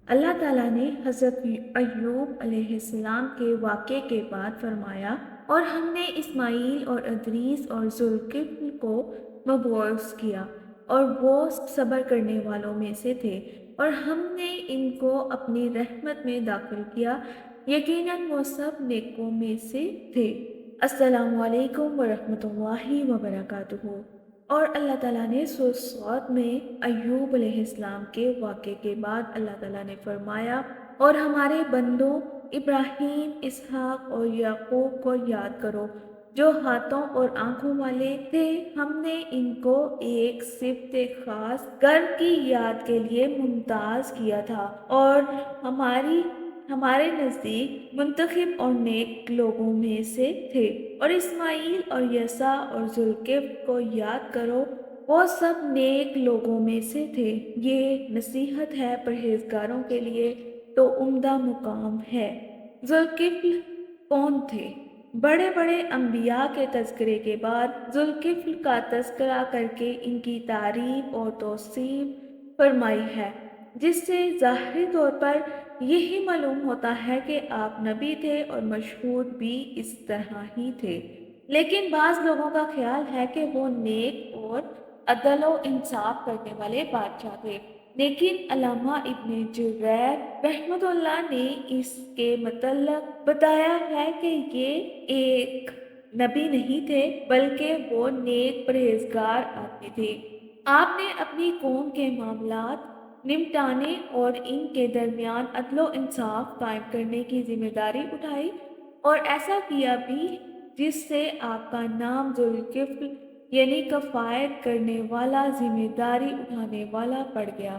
اللہ تعالیٰ نے حضرت ایوب علیہ السلام کے واقعے کے بعد فرمایا، اور ہم نے اسماعیل اور ادریس اور ذوالکفل کو مبعوث کیا، اور وہ صبر کرنے والوں میں سے تھے، اور ہم نے ان کو اپنی رحمت میں داخل کیا، یقیناً وہ سب نیکوں میں سے تھے۔ السلام علیکم ورحمۃ اللہ وبرکاتہ۔ اور اللہ تعالیٰ نے سورۃ صاد میں ایوب علیہ السلام کے واقعے کے بعد اللہ تعالیٰ نے فرمایا، اور ہمارے بندوں ابراہیم، اسحاق اور یعقوب کو یاد کرو، جو ہاتھوں اور آنکھوں والے تھے، ہم نے ان کو ایک صفت خاص کرب کی یاد کے لیے ممتاز کیا تھا، اور ہمارے نزدیک منتخب اور نیک لوگوں میں سے تھے۔ اور اسماعیل اور یسع اور ذوالکفل کو یاد کرو، وہ سب نیک لوگوں میں سے تھے۔ یہ نصیحت ہے پرہیزگاروں کے لیے تو عمدہ مقام ہے۔ ذوالکفل کون تھے؟ بڑے بڑے انبیاء کے تذکرے کے بعد ذوالکفل کا تذکرہ کر کے ان کی تعریف اور توصیف فرمائی ہے، جس سے ظاہری طور پر یہی معلوم ہوتا ہے کہ آپ نبی تھے اور مشہور بھی اس طرح ہی تھے۔ لیکن بعض لوگوں کا خیال ہے کہ وہ نیک اور عدل و انصاف کرنے والے بادشاہ تھے، لیکن علامہ ابن جریر رحمۃ اللہ نے اس کے متعلق بتایا ہے کہ یہ ایک نبی نہیں تھے، بلکہ وہ نیک پرہیزگار آدمی تھے۔ آپ نے اپنی قوم کے معاملات نمٹانے اور ان کے درمیان عدل و انصاف قائم کرنے کی ذمہ داری اٹھائی، اور ایسا کیا بھی، جس سے آپ کا نام ذوالکفل یعنی کفایت کرنے والا، ذمہ داری اٹھانے والا پڑ گیا۔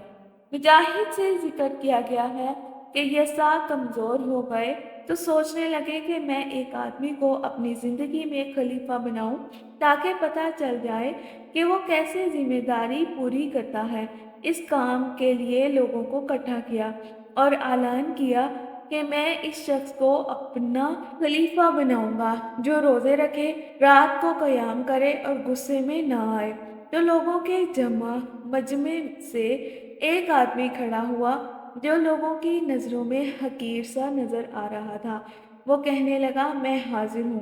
مجاہد سے ذکر کیا گیا ہے کہ یسع کمزور ہو گئے تو سوچنے لگے کہ میں ایک آدمی کو اپنی زندگی میں خلیفہ بناؤں تاکہ پتہ چل جائے کہ وہ کیسے ذمہ داری پوری کرتا ہے۔ اس کام کے لیے لوگوں کو اکٹھا کیا اور اعلان کیا کہ میں اس شخص کو اپنا خلیفہ بناؤں گا جو روزے رکھے، رات کو قیام کرے اور غصے میں نہ آئے۔ تو لوگوں کے مجمع سے ایک آدمی کھڑا ہوا جو لوگوں کی نظروں میں حقیر سا نظر آ رہا تھا۔ وہ کہنے لگا، میں حاضر ہوں۔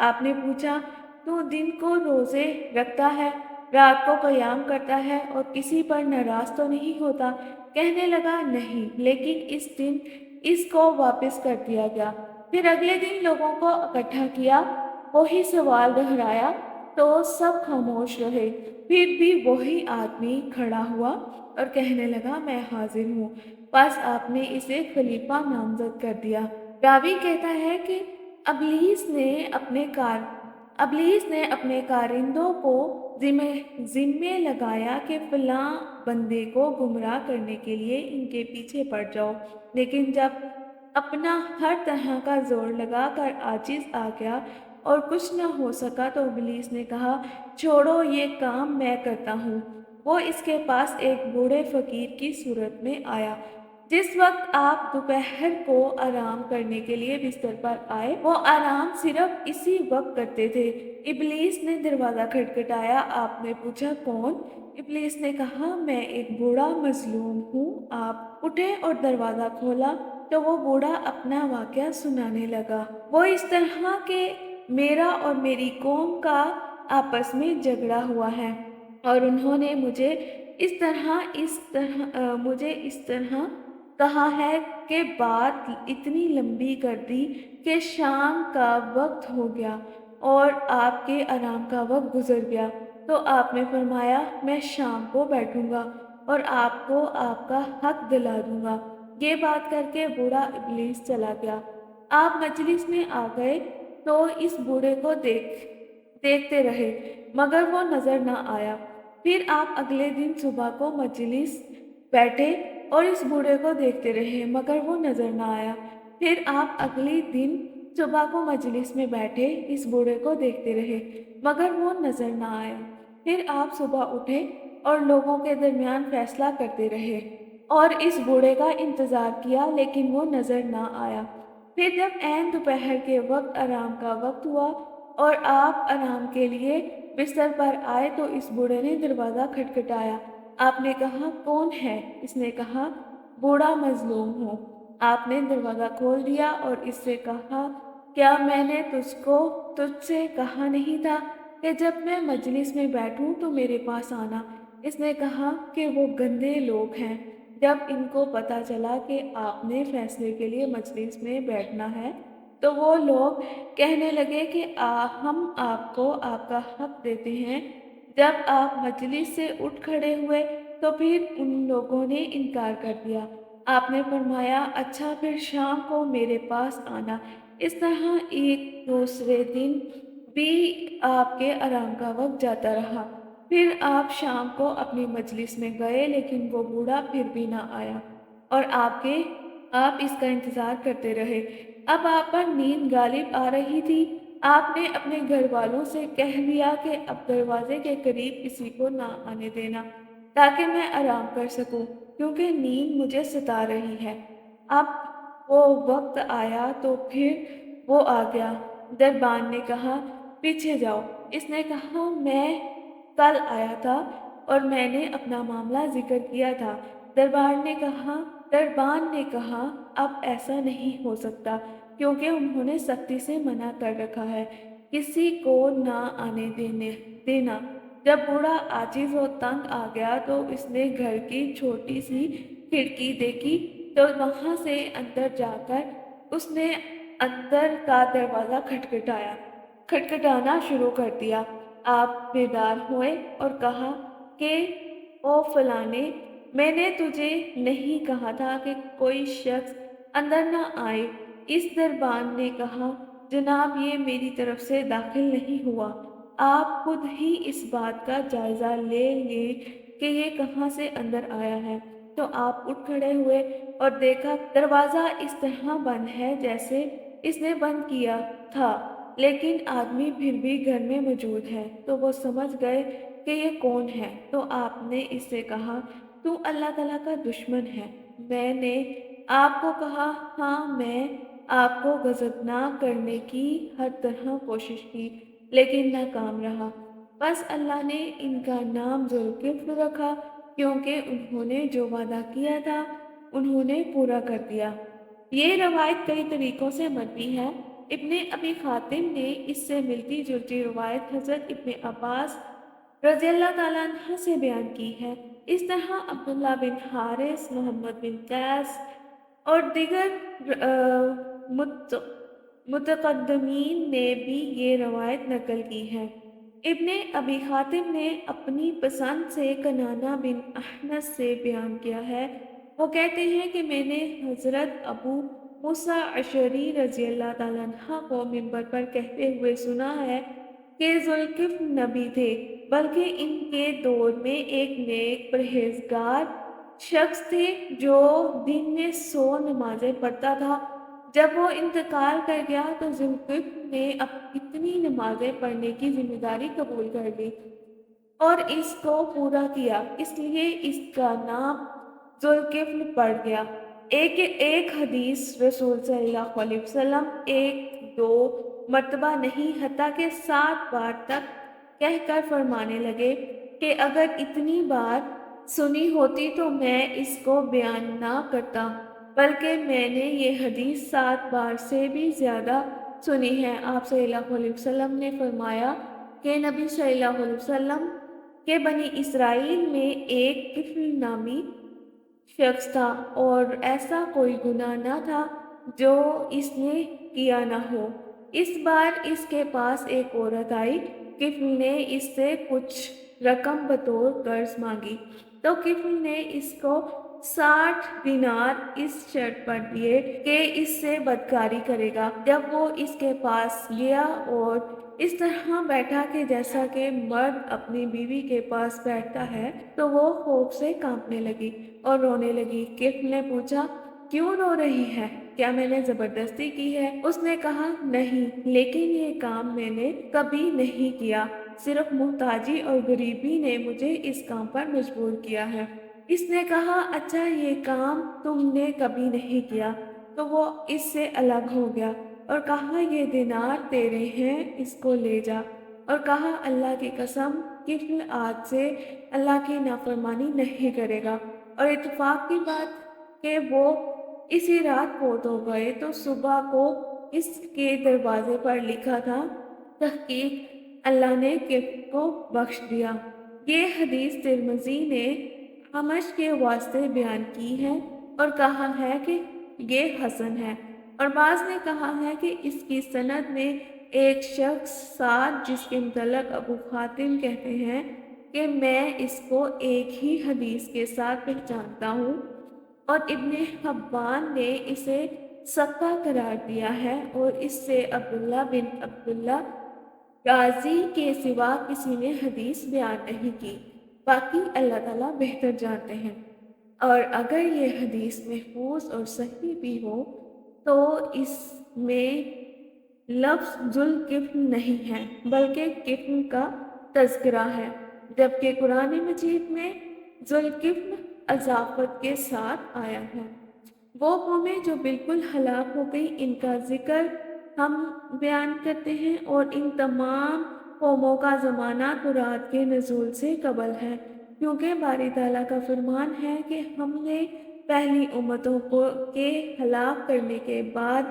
آپ نے پوچھا، تو دن کو روزے رکھتا ہے، رات کو قیام کرتا ہے اور کسی پر ناراض تو نہیں ہوتا؟ کہنے لگا، نہیں، لیکن اس دن اس کو واپس کر دیا گیا۔ پھر اگلے دن لوگوں کو اکٹھا کیا، وہی سوال دہرایا تو سب خاموش رہے۔ پھر بھی وہی آدمی کھڑا ہوا اور کہنے لگا، میں حاضر ہوں۔ بس آپ نے اسے خلیفہ نامزد کر دیا۔ راوی کہتا ہے کہ ابلیس نے اپنے کارندوں کو ذمے لگایا کہ فلاں بندے کو گمراہ کرنے کے لیے ان کے پیچھے پڑ جاؤ، لیکن جب اپنا ہر طرح کا زور لگا کر عاجز آ گیا اور کچھ نہ ہو سکا تو ابلیس نے کہا، چھوڑو، یہ کام میں کرتا ہوں۔ وہ اس کے پاس ایک بوڑھے فقیر کی صورت میں آیا۔ جس وقت آپ دوپہر کو آرام کرنے کے لیے بستر پر آئے، وہ آرام صرف اسی وقت کرتے تھے۔ ابلیس نے دروازہ کھٹکھٹایا۔ آپ نے پوچھا، کون؟ ابلیس نے کہا، میں ایک بوڑھا مظلوم ہوں۔ آپ اٹھے اور دروازہ کھولا تو وہ بوڑھا اپنا واقعہ سنانے لگا۔ وہ اس طرح کہ میرا اور میری قوم کا آپس میں جھگڑا ہوا ہے، اور انہوں نے مجھے اس طرح کہا ہے کہ بات اتنی لمبی کر دی کہ شام کا وقت ہو گیا اور آپ کے آرام کا وقت گزر گیا۔ تو آپ نے فرمایا، میں شام کو بیٹھوں گا اور آپ کو آپ کا حق دلا دوں گا۔ یہ بات کر کے بوڑھا ابلیس چلا گیا۔ آپ مجلس میں آ گئے تو اس بوڑھے کو دیکھتے رہے، مگر وہ نظر نہ آیا۔ پھر آپ اگلے دن صبح کو مجلس بیٹھے اور اس بوڑھے کو دیکھتے رہے، مگر وہ نظر نہ آیا۔ پھر آپ اگلے دن صبح کو مجلس میں بیٹھے، اس بوڑھے کو دیکھتے رہے، مگر وہ نظر نہ آیا۔ پھر آپ صبح اٹھے اور لوگوں کے درمیان فیصلہ کرتے رہے اور اس بوڑھے کا انتظار کیا، لیکن وہ نظر نہ آیا۔ پھر جب عین دوپہر کے وقت آرام کا وقت ہوا اور آپ آرام کے لیے بستر پر آئے تو اس بوڑھے نے دروازہ کھٹکھٹایا۔ آپ نے کہا، کون ہے؟ اس نے کہا، بوڑھا مظلوم ہوں۔ آپ نے دروازہ کھول دیا اور اس سے کہا، کیا میں نے تجھ سے کہا نہیں تھا کہ جب میں مجلس میں بیٹھوں تو میرے پاس آنا؟ اس نے کہا کہ وہ گندے لوگ ہیں۔ جب ان کو پتہ چلا کہ آپ نے فیصلے کے لیے مجلس میں بیٹھنا ہے تو وہ لوگ کہنے لگے کہ ہم آپ کو آپ کا حق دیتے ہیں۔ جب آپ مجلس سے اٹھ کھڑے ہوئے تو پھر ان لوگوں نے انکار کر دیا۔ آپ نے فرمایا، اچھا پھر شام کو میرے پاس آنا۔ اس طرح ایک دوسرے دن بھی آپ کے آرام کا وقت جاتا رہا۔ پھر آپ شام کو اپنی مجلس میں گئے لیکن وہ بوڑھا پھر بھی نہ آیا اور آپ اس کا انتظار کرتے رہے۔ اب آپ پر نیند غالب آ رہی تھی۔ آپ نے اپنے گھر والوں سے کہہ دیا کہ اب دروازے کے قریب کسی کو نہ آنے دینا تاکہ میں آرام کر سکوں، کیونکہ نیند مجھے ستا رہی ہے۔ اب وہ وقت آیا تو پھر وہ آ گیا۔ دربان نے کہا، پیچھے جاؤ۔ اس نے کہا، میں کل آیا تھا اور میں نے اپنا معاملہ ذکر کیا تھا۔ دربان نے کہا، اب ایسا نہیں ہو سکتا کیونکہ انہوں نے سختی سے منع کر رکھا ہے کسی کو نہ آنے دینا۔ جب بوڑھا عاجز و تنگ آ گیا تو اس نے گھر کی چھوٹی سی کھڑکی دیکھی تو وہاں سے اندر جا کر اس نے اندر کا دروازہ کھٹکھٹانا شروع کر دیا۔ آپ بیدار ہوئے اور کہا کہ او فلانے، میں نے تجھے نہیں کہا تھا کہ کوئی شخص اندر نہ آئے؟ اس دربان نے کہا، جناب یہ میری طرف سے داخل نہیں ہوا، آپ خود ہی اس بات کا جائزہ لے لیں کہ یہ کہاں سے اندر آیا ہے۔ تو آپ اٹھ کھڑے ہوئے اور دیکھا دروازہ اس طرح بند ہے جیسے اس نے بند کیا تھا، لیکن آدمی پھر بھی گھر میں موجود ہے۔ تو وہ سمجھ گئے کہ یہ کون ہے۔ تو آپ نے اس سے کہا، تو اللہ تعالیٰ کا دشمن ہے۔ میں نے آپ کو کہا، ہاں میں آپ کو غضبناک کرنے کی ہر طرح کوشش کی لیکن ناکام رہا۔ بس اللہ نے ان کا نام ذوالکفل رکھا کیونکہ انہوں نے جو وعدہ کیا تھا انہوں نے پورا کر دیا۔ یہ روایت کئی طریقوں سے مروی ہے۔ ابن ابی حاتم نے اس سے ملتی جلتی روایت حضرت ابن عباس رضی اللہ تعالیٰ عنہ سے بیان کی ہے۔ اس طرح عبداللہ بن حارث، محمد بن قیس اور دیگر متقدمین نے بھی یہ روایت نقل کی ہے۔ ابن ابی حاتم نے اپنی پسند سے کنانہ بن احنس سے بیان کیا ہے۔ وہ کہتے ہیں کہ میں نے حضرت ابو موسیٰ اشعری رضی اللہ تعالیٰ عنہ کو منبر پر کہتے ہوئے سنا ہے کہ ذوالکفل نبی تھے، بلکہ ان کے دور میں ایک نیک پرہیزگار شخص تھے جو دن میں 100 نمازیں پڑھتا تھا۔ جب وہ انتقال کر گیا تو ذوالکفل نے اب اتنی نمازیں پڑھنے کی ذمہ داری قبول کر لی اور اس کو پورا کیا، اس لیے اس کا نام ذوالکفل پڑ گیا۔ ایک حدیث رسول صلی اللہ علیہ وسلم ایک دو مرتبہ نہیں حتیٰ کہ 7 بار تک کہہ کر فرمانے لگے کہ اگر اتنی بار سنی ہوتی تو میں اس کو بیان نہ کرتا، بلکہ میں نے یہ حدیث 7 بار سے بھی زیادہ سنی ہے۔ آپ صلی اللہ علیہ وسلم نے فرمایا کہ نبی صلی اللہ علیہ وسلم کہ بنی اسرائیل میں ایک کفل نامی شخص تھا اور ایسا کوئی گناہ نہ تھا جو اس نے کیا نہ ہو۔ اس بار اس کے پاس ایک عورت آئی۔ کفل نے اس سے کچھ رقم بطور قرض مانگی تو کفل نے اس کو 60 دینار اس شرط پر دیے کہ اس سے بدکاری کرے گا۔ جب وہ اس کے پاس گیا اور اس طرح بیٹھا کہ جیسا کہ مرد اپنی بیوی کے پاس بیٹھتا ہے تو وہ خوف سے کانپنے لگی اور رونے لگی۔ کفل نے پوچھا، کیوں رو رہی ہے؟ کیا میں نے زبردستی کی ہے؟ اس نے کہا، نہیں، لیکن یہ کام میں نے کبھی نہیں کیا، صرف محتاجی اور غریبی نے مجھے اس کام پر مجبور کیا ہے۔ اس نے کہا، اچھا یہ کام تم نے کبھی نہیں کیا؟ تو وہ اس سے الگ ہو گیا اور کہا، یہ دینار تیرے ہیں، اس کو لے جا۔ اور کہا، اللہ کی قسم، کفل آج سے اللہ کی نافرمانی نہیں کرے گا۔ اور اتفاق کی بات کہ وہ اسی رات فوت ہو گئے تو صبح کو اس کے دروازے پر لکھا تھا، تحقیق اللہ نے کفر کو بخش دیا۔ یہ حدیث ترمذی نے حمش کے واسطے بیان کی ہے اور کہا ہے کہ یہ حسن ہے، اور بعض نے کہا ہے کہ اس کی سند میں ایک شخص سعد، جس کے متعلق ابو حاتم کہتے ہیں کہ میں اس کو ایک ہی حدیث کے ساتھ پہچانتا ہوں، اور ابن حبان نے اسے ثقہ قرار دیا ہے، اور اس سے عبداللہ بن عبداللہ غازی کے سوا کسی نے حدیث بیان نہیں کی۔ باقی اللہ تعالیٰ بہتر جانتے ہیں۔ اور اگر یہ حدیث محفوظ اور صحیح بھی ہو تو اس میں لفظ ذوالکفل نہیں ہے بلکہ کفل کا تذکرہ ہے، جبکہ قرآن مجید میں ذوالکفل اضافت کے ساتھ آیا ہے۔ وہ قومیں جو بالکل ہلاک ہو گئی، ان کا ذکر ہم بیان کرتے ہیں، اور ان تمام قوموں کا زمانہ تورات کے نزول سے قبل ہے، کیونکہ باری تعالیٰ کا فرمان ہے کہ ہم نے پہلی امتوں کے ہلاک کرنے کے بعد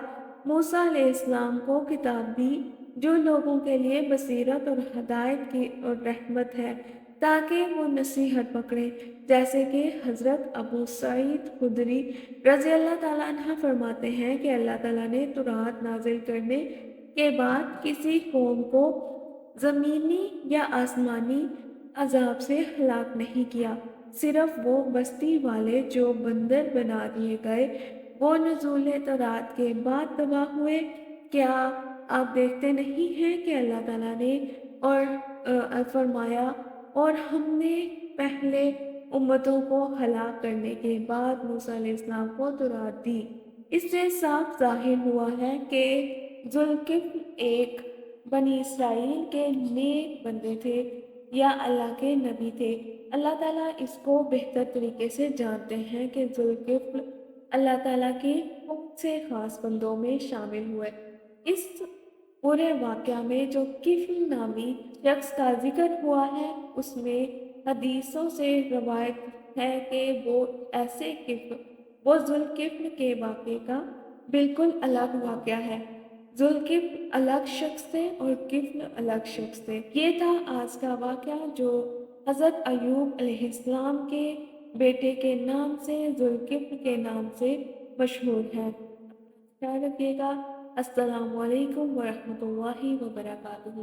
موسیٰ علیہ السلام کو کتاب دی، جو لوگوں کے لیے بصیرت اور ہدایت کی اور رحمت ہے، تاکہ وہ نصیحت پکڑیں، جیسے کہ حضرت ابو سعید خدری رضی اللہ تعالیٰ عنہ فرماتے ہیں کہ اللہ تعالیٰ نے تورات نازل کرنے کے بعد کسی قوم کو زمینی یا آسمانی عذاب سے ہلاک نہیں کیا، صرف وہ بستی والے جو بندر بنا دیے گئے وہ نزول تورات کے بعد تباہ ہوئے۔ کیا آپ دیکھتے نہیں ہیں کہ اللہ تعالیٰ نے اور فرمایا، اور ہم نے پہلے امتوں کو ہلاک کرنے کے بعد موسیٰ علیہ السلام کو تورات دی۔ اس سے صاف ظاہر ہوا ہے کہ ذوالکفل ایک بنی اسرائیل کے نیک بندے تھے یا اللہ کے نبی تھے۔ اللہ تعالیٰ اس کو بہتر طریقے سے جانتے ہیں کہ ذوالکفل اللہ تعالیٰ کے بہت سے خاص بندوں میں شامل ہوئے۔ اس پورے واقعہ میں جو کفل نامی شخص کا ذکر ہوا ہے، اس میں حدیثوں سے روایت ہے کہ وہ ذوالکفل کے واقعے کا بالکل الگ واقعہ ہے۔ ذوالکفل الگ شخص تھے اور کفل الگ شخص تھے۔ یہ تھا آج کا واقعہ جو حضرت ایوب علیہ السلام کے بیٹے کے نام سے، ذوالکفل کے نام سے مشہور ہے۔ خیال رکھیے گا۔ السلام علیکم ورحمۃ اللہ وبرکاتہ۔